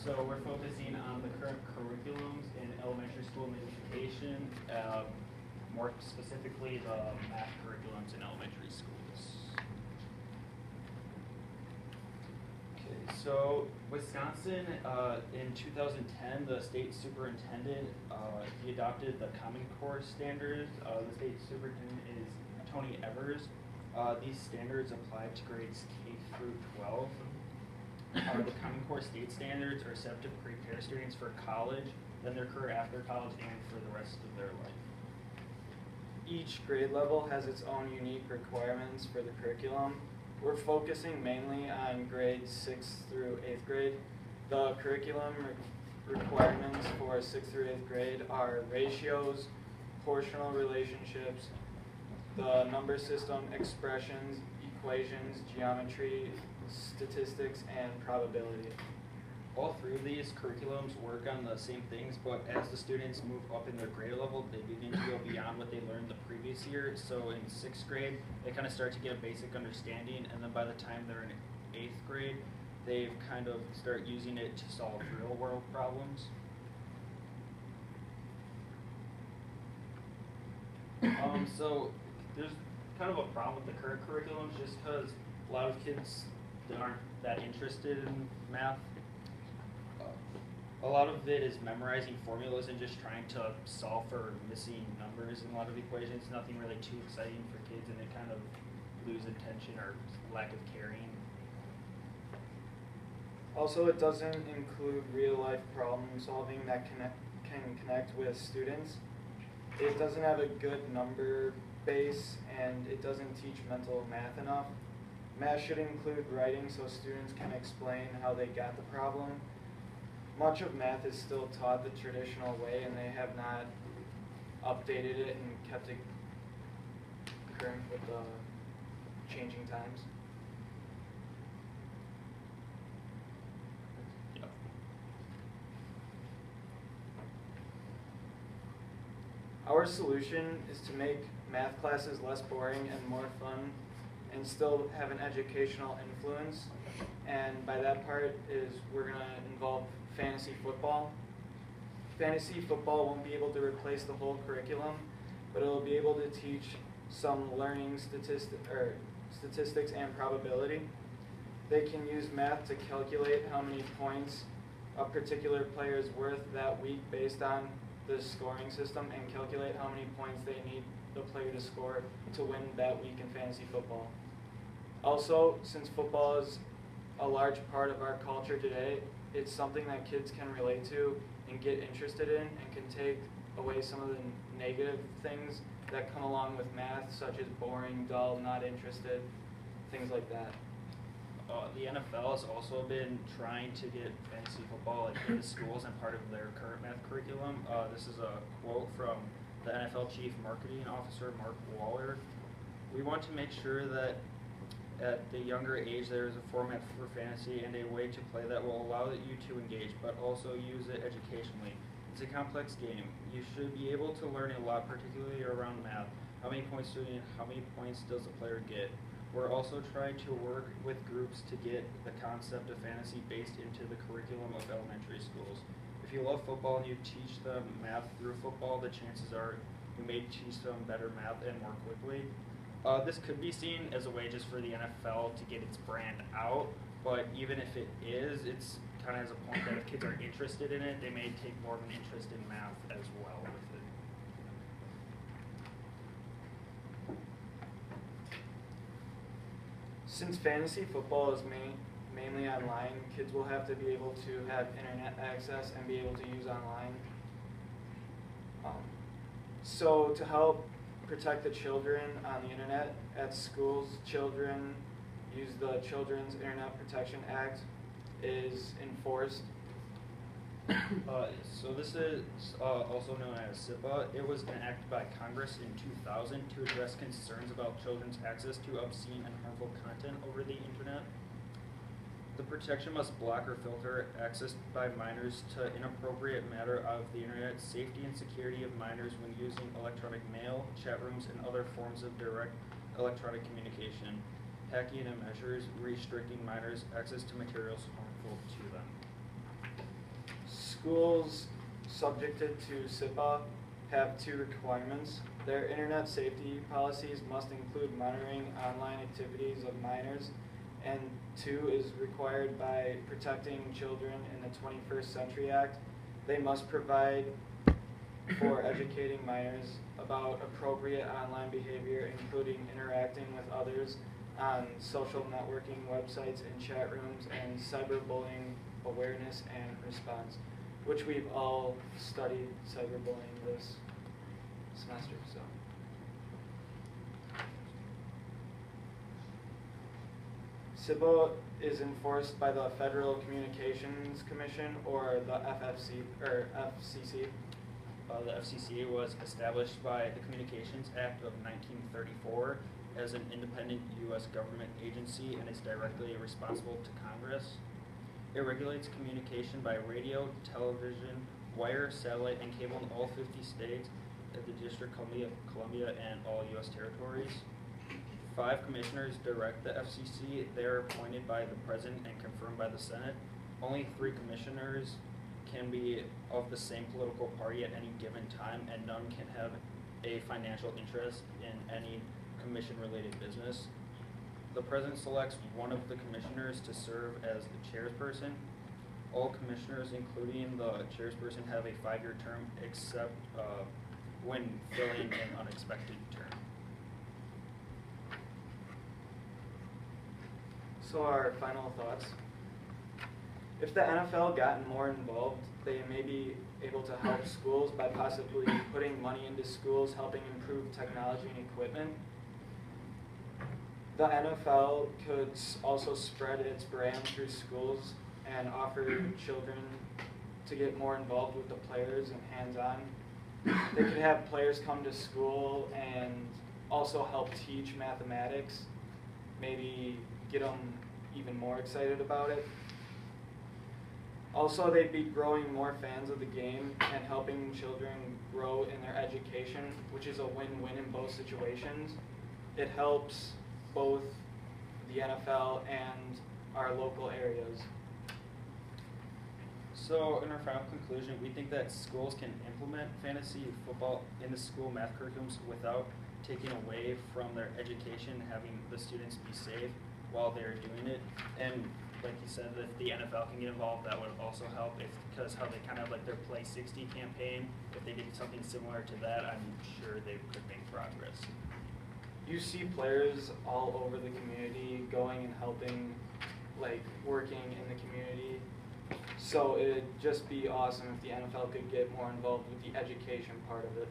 So we're focusing on the current curriculums in elementary school and education, more specifically the math curriculums in elementary schools. Okay, so Wisconsin, in 2010, the state superintendent, he adopted the Common Core standards. The state superintendent is Tony Evers. These standards apply to grades K through 12. The Common Core state standards are set to prepare students for college, then their career after college, and for the rest of their life. Each grade level has its own unique requirements for the curriculum. We're focusing mainly on grades 6th through 8th grade. The curriculum requirements for 6th through 8th grade are ratios, proportional relationships, the number system, expressions, equations, geometry, statistics, and probability. All three of these curriculums work on the same things, but as the students move up in their grade level, they begin to go beyond what they learned the previous year. So in 6th grade, they kind of start to get a basic understanding, and then by the time they're in 8th grade, they've kind of start using it to solve real world problems. So there's kind of a problem with the current curriculums just because a lot of kids aren't that interested in math. A lot of it is memorizing formulas and just trying to solve for missing numbers in a lot of equations. Nothing really too exciting for kids, and they kind of lose attention or lack of caring. Also, it doesn't include real-life problem solving that can connect with students. It doesn't have a good number base, and it doesn't teach mental math enough. Math should include writing so students can explain how they got the problem. Much of math is still taught the traditional way, and they have not updated it and kept it current with the changing times. Yep. Our solution is to make math classes less boring and more fun, and still have an educational influence. And by that part is we're going to involve fantasy football. Fantasy football won't be able to replace the whole curriculum, but it'll be able to teach some learning statistics and probability. They can use math to calculate how many points a particular player is worth that week based on the scoring system, and calculate how many points they need the player to score to win that week in fantasy football. Also, since football is a large part of our culture today, it's something that kids can relate to and get interested in, and can take away some of the negative things that come along with math, such as boring, dull, not interested, things like that. The NFL has also been trying to get fantasy football into schools and part of their current math curriculum. This is a quote from the NFL Chief Marketing Officer, Mark Waller. "We want to make sure that at the younger age there is a format for fantasy and a way to play that will allow you to engage, but also use it educationally. It's a complex game. You should be able to learn a lot, particularly around math. How many points does the player get? We're also trying to work with groups to get the concept of fantasy based into the curriculum of elementary schools. If you love football and you teach them math through football, the chances are you may teach them better math and more quickly." This could be seen as a way just for the NFL to get its brand out, but even if it is, it's kind of has a point that if kids are interested in it, they may take more of an interest in math as well with it. Since fantasy football is mainly online, kids will have to be able to have internet access and be able to use online. So to help protect the children on the internet at schools, children use the Children's Internet Protection Act is enforced. So this is also known as SIPA. It was enacted by Congress in 2000 to address concerns about children's access to obscene and harmful content over the internet. The protection must block or filter access by minors to inappropriate matter of the internet, safety and security of minors when using electronic mail, chat rooms, and other forms of direct electronic communication, hacking and measures restricting minors' access to materials harmful to them. schools subjected to SIPA have two requirements. Their internet safety policies must include monitoring online activities of minors, and two is required by Protecting Children in the 21st Century Act. They must provide for educating minors about appropriate online behavior, including interacting with others on social networking websites and chat rooms, and cyberbullying awareness and response, which we've all studied cyberbullying this semester. So, SIPO is enforced by the Federal Communications Commission, or the FCC. The FCC was established by the Communications Act of 1934 as an independent U.S. government agency and is directly responsible to Congress. It regulates communication by radio, television, wire, satellite, and cable in all 50 states, the District of Columbia, and all U.S. territories. 5 commissioners direct the FCC. They are appointed by the President and confirmed by the Senate. Only 3 commissioners can be of the same political party at any given time, and none can have a financial interest in any commission-related business. The President selects one of the commissioners to serve as the chairperson. All commissioners, including the chairperson, have a 5-year term, except when filling an unexpected term. So our final thoughts. If the NFL gotten more involved, they may be able to help schools by possibly putting money into schools, helping improve technology and equipment. The NFL could also spread its brand through schools and offer children to get more involved with the players and hands-on. They could have players come to school and also help teach mathematics, maybe get them even more excited about it. Also, they'd be growing more fans of the game and helping children grow in their education, which is a win-win in both situations. It helps both the NFL and our local areas. So in our final conclusion, we think that schools can implement fantasy football in the school math curriculums without taking away from their education, having the students be safe while they're doing it. And like you said, if the NFL can get involved, that would also help, because how they kind of like their Play 60 campaign, if they did something similar to that, I'm sure they could make progress. You see players all over the community going and helping, like working in the community. So it'd just be awesome if the NFL could get more involved with the education part of it.